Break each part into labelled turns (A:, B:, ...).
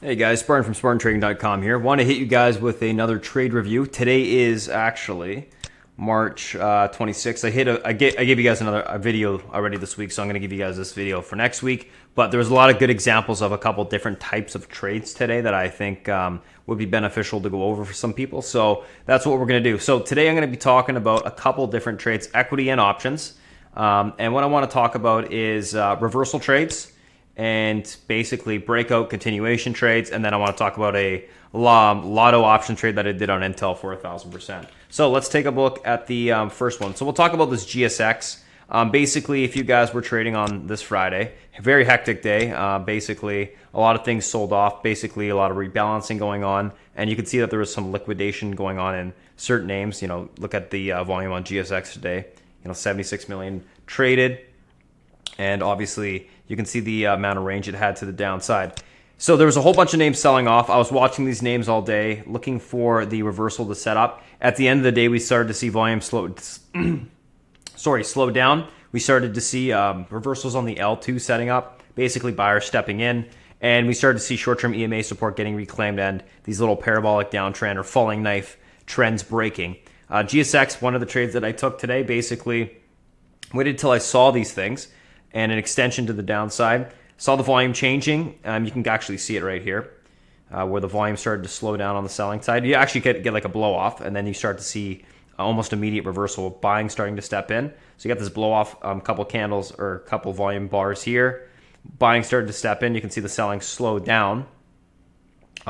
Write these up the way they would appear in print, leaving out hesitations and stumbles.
A: Hey guys, Spartan from SpartanTrading.com here. Want to hit you guys with another trade review. Today is actually March 26th. I gave you guys a video already this week, so I'm going to give you guys this video for next week. But there was a lot of good examples of a couple different types of trades today that I think would be beneficial to go over for some people. So that's what we're going to do. So today I'm going to be talking about a couple different trades, equity and options. And what I want to talk about is reversal trades and basically breakout continuation trades. And then I want to talk about a lotto option trade that I did on Intel for 1,000%. So let's take a look at the first one. So we'll talk about this GSX. Basically, if you guys were trading on this Friday, a very hectic day. Basically, a lot of things sold off. Basically, a lot of rebalancing going on. And you can see that there was some liquidation going on in certain names. You know, look at the volume on GSX today. 76 million traded. And obviously, you can see the amount of range it had to the downside. So there was a whole bunch of names selling off. I was watching these names all day, looking for the reversal to set up. At the end of the day, we started to see volume slow down. We started to see reversals on the L2 setting up, basically buyers stepping in. And we started to see short-term EMA support getting reclaimed and these little parabolic downtrend or falling knife trends breaking. GSX, one of the trades that I took today, basically waited till I saw these things and an extension to the downside. Saw the volume changing. You can actually see it right here where the volume started to slow down on the selling side. You actually get like a blow off, and then you start to see almost immediate reversal, buying starting to step in. So you got this blow off, couple candles or couple volume bars here. Buying started to step in. You can see the selling slowed down.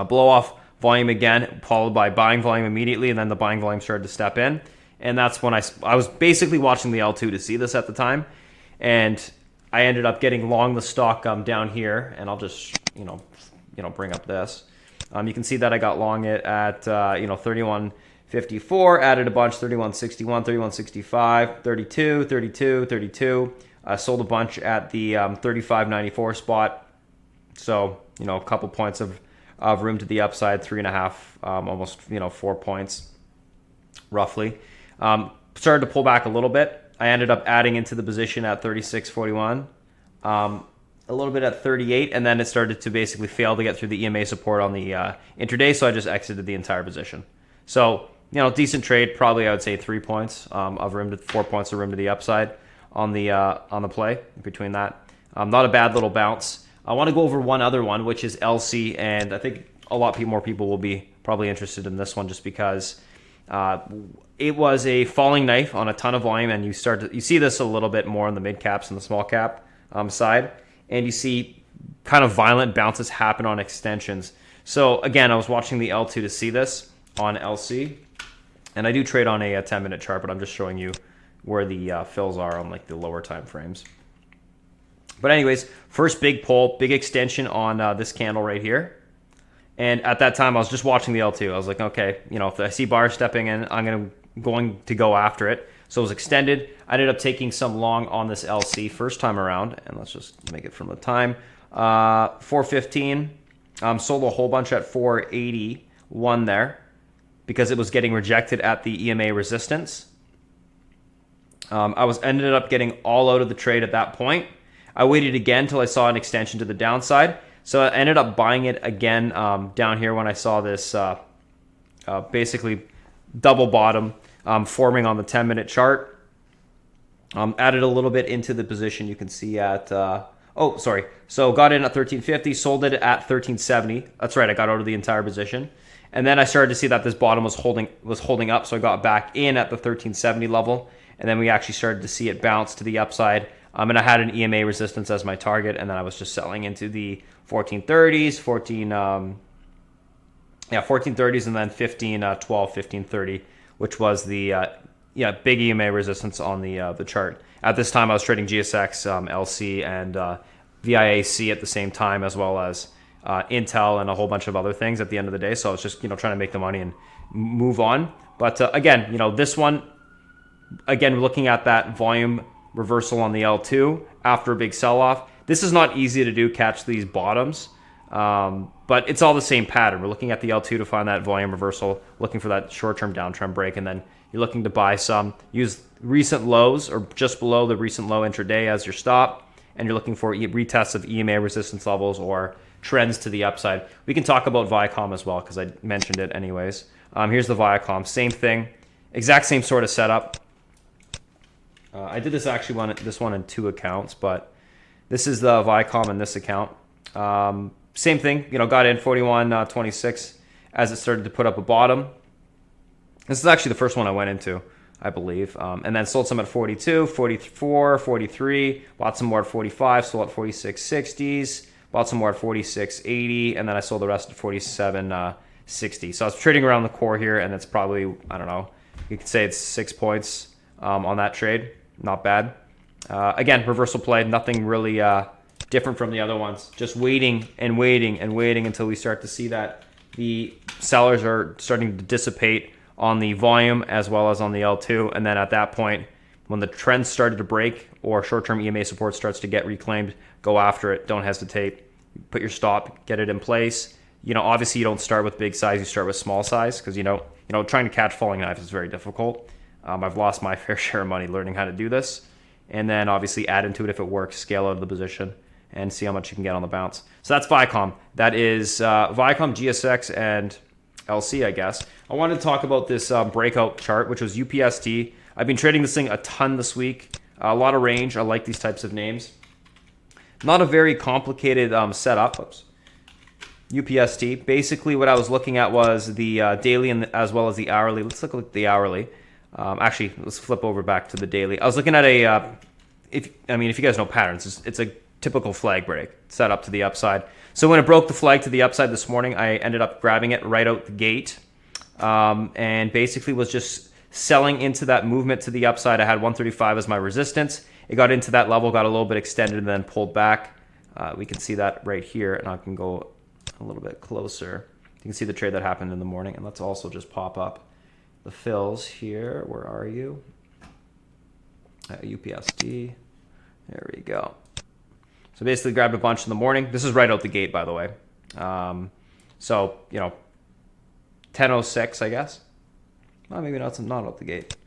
A: Blow off volume again, followed by buying volume immediately, and then the buying volume started to step in. And that's when I was basically watching the L2 to see this at the time. And I ended up getting long the stock down here, and I'll just bring up this. You can see that I got long it at 31.54, added a bunch 31.61, 31.65, 32, 32, 32. Sold a bunch at the 35.94 spot. So a couple points of room to the upside, 3.5, almost 4 points roughly. Started to pull back a little bit. I ended up adding into the position at 36.41, a little bit at 38, and then it started to basically fail to get through the EMA support on the intraday, so I just exited the entire position. So, decent trade, probably I would say 3 points of room to 4 points of room to the upside on the play between that. Not a bad little bounce. I want to go over one other one, which is LC, and I think a lot more people will be probably interested in this one just because it was a falling knife on a ton of volume, and you see this a little bit more on the mid caps and the small cap side, and you see kind of violent bounces happen on extensions. So again, I was watching the L2 to see this on LC, and I do trade on a 10-minute chart, but I'm just showing you where the fills are on like the lower time frames. But anyways, first big pull, big extension on this candle right here. And at that time, I was just watching the L2. I was like, okay, if I see buyers stepping in, I'm going to go after it. So it was extended. I ended up taking some long on this LC first time around. And let's just make it from the time. 415. Sold a whole bunch at 481 there because it was getting rejected at the EMA resistance. I ended up getting all out of the trade at that point. I waited again till I saw an extension to the downside. So I ended up buying it again down here when I saw this basically double bottom forming on the 10-minute chart. Added a little bit into the position. You can see at, So got in at 1350, sold it at 1370. That's right, I got out of the entire position. And then I started to see that this bottom was holding up, so I got back in at the 1370 level. And then we actually started to see it bounce to the upside. And I had an EMA resistance as my target, and then I was just selling into the 1430s, 1430s, and then 1512, 1530, which was the big EMA resistance on the chart. At this time, I was trading GSX, LC, and VIAC at the same time, as well as Intel and a whole bunch of other things at the end of the day. So I was just trying to make the money and move on. But again, this one, again, looking at that volume reversal on the L2 after a big sell-off. This is not easy to do, catch these bottoms, but it's all the same pattern. We're looking at the L2 to find that volume reversal, looking for that short-term downtrend break, and then you're looking to buy some. Use recent lows or just below the recent low intraday as your stop, and you're looking for retests of EMA resistance levels or trends to the upside. We can talk about Viacom as well because I mentioned it anyways. Here's the Viacom, same thing, exact same sort of setup. I did this actually this one in 2 accounts, but this is the Viacom in this account. Same thing, got in 41.26 as it started to put up a bottom. This is actually the first one I went into, I believe. And then sold some at 42, 44, 43, bought some more at 45, sold at 46.60s, bought some more at 46.80, and then I sold the rest at 47.60. So I was trading around the core here, and it's probably, I don't know, you could say it's 6 points on that trade. Not bad. Again, reversal play, nothing really different from the other ones. Just waiting and waiting and waiting until we start to see that the sellers are starting to dissipate on the volume as well as on the L2. And then at that point, when the trend started to break or short-term EMA support starts to get reclaimed, go after it. Don't hesitate. Put your stop, get it in place. Obviously you don't start with big size, you start with small size because, trying to catch falling knives is very difficult. I've lost my fair share of money learning how to do this. And then obviously add into it if it works, scale out of the position, and see how much you can get on the bounce. So that's Viacom. That is Viacom, GSX, and LC, I guess. I wanted to talk about this breakout chart, which was UPST. I've been trading this thing a ton this week. A lot of range. I like these types of names. Not a very complicated setup. Oops. UPST. Basically, what I was looking at was the daily and as well as the hourly. Let's look at the hourly. Actually, let's flip over back to the daily. I was looking at if you guys know patterns, it's a typical flag break set up to the upside. So when it broke the flag to the upside this morning, I ended up grabbing it right out the gate, and basically was just selling into that movement to the upside. I had 135 as my resistance. It got into that level, got a little bit extended, and then pulled back. We can see that right here, and I can go a little bit closer. You can see the trade that happened in the morning, and let's also just pop up the fills here. Where are you? UPST. There we go. So basically grabbed a bunch in the morning. This is right out the gate, by the way. So, 10:06, I guess. Well, maybe not out the gate.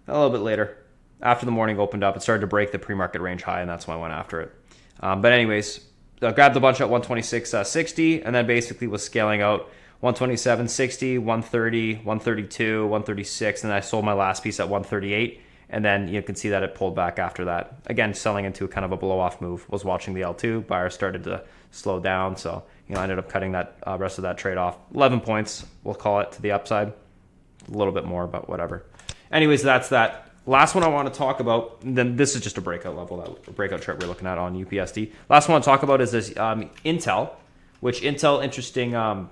A: A little bit later. After the morning opened up, it started to break the pre-market range high, and that's why I went after it. But anyways, grabbed a bunch at 126.60, and then basically was scaling out 127.60, 130, 132, 136, and I sold my last piece at 138. And then you can see that it pulled back after that. Again, selling into kind of a blow-off move. Was watching the L2. Buyer started to slow down. So, I ended up cutting that rest of that trade off. 11 points, we'll call it, to the upside. A little bit more, but whatever. Anyways, that's that. Last one I want to talk about, then this is just a breakout level, that breakout chart we're looking at on UPST. Last one I want to talk about is this Intel, which Intel, interesting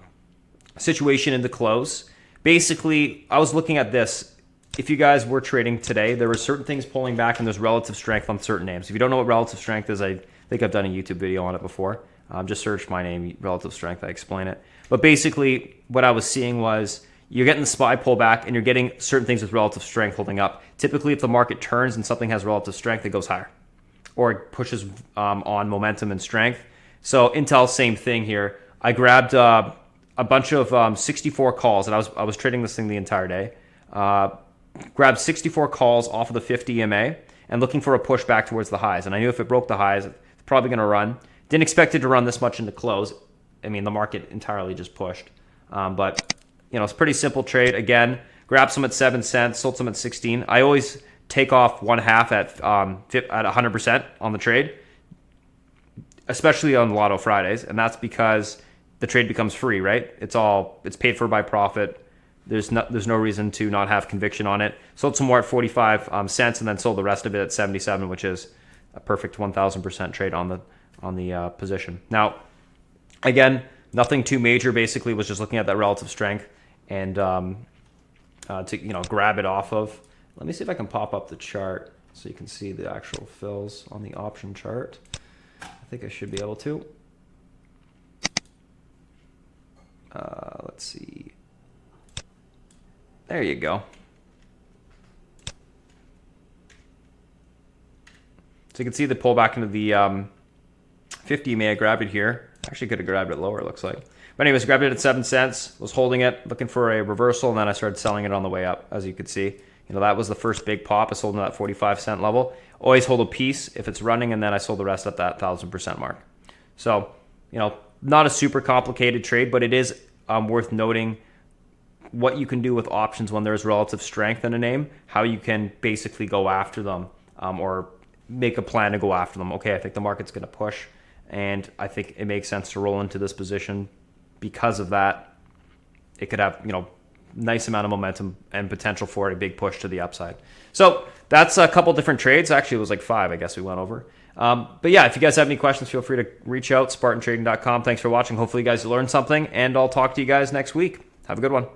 A: situation in the close. Basically, I was looking at this. If you guys were trading today, there were certain things pulling back and there's relative strength on certain names. If you don't know what relative strength is, I think I've done a YouTube video on it before. Just search my name, relative strength, I explain it. But basically, what I was seeing was you're getting the SPY pullback and you're getting certain things with relative strength holding up. Typically, if the market turns and something has relative strength, it goes higher. Or it pushes on momentum and strength. So Intel, same thing here. I grabbed a bunch of 64 calls, and I was trading this thing the entire day. Grabbed 64 calls off of the 50 EMA and looking for a push back towards the highs. And I knew if it broke the highs, it's probably going to run. Didn't expect it to run this much into close. I mean, the market entirely just pushed. But, it's a pretty simple trade. Again, grabbed some at 7 cents, sold some at 16. I always take off 1/2 at 100% on the trade, especially on Lotto Fridays. And that's because the trade becomes free, right? It's paid for by profit. There's no reason to not have conviction on it. Sold some more at 45 cents and then sold the rest of it at 77, which is a perfect 1,000% trade on the position. Now, again, nothing too major. Basically, was just looking at that relative strength and to grab it off of. Let me see if I can pop up the chart so you can see the actual fills on the option chart. I think I should be able to. Let's see. There you go. So you can see the pullback into the 50. May I grab it here? Actually, could have grabbed it lower, it looks like. But anyways, grabbed it at 7 cents. Was holding it, looking for a reversal, and then I started selling it on the way up, as you could see. That was the first big pop. I sold in that 45-cent level. Always hold a piece if it's running, and then I sold the rest at that 1,000% mark. So, not a super complicated trade, but it is worth noting what you can do with options when there's relative strength in a name, how you can basically go after them or make a plan to go after them. Okay, I think the market's going to push, and I think it makes sense to roll into this position because of that. It could have, nice amount of momentum and potential for a big push to the upside. So that's a couple different trades. Actually, it was like 5, I guess we went over. But yeah, if you guys have any questions, feel free to reach out, spartantrading.com. Thanks for watching. Hopefully you guys learned something, and I'll talk to you guys next week. Have a good one.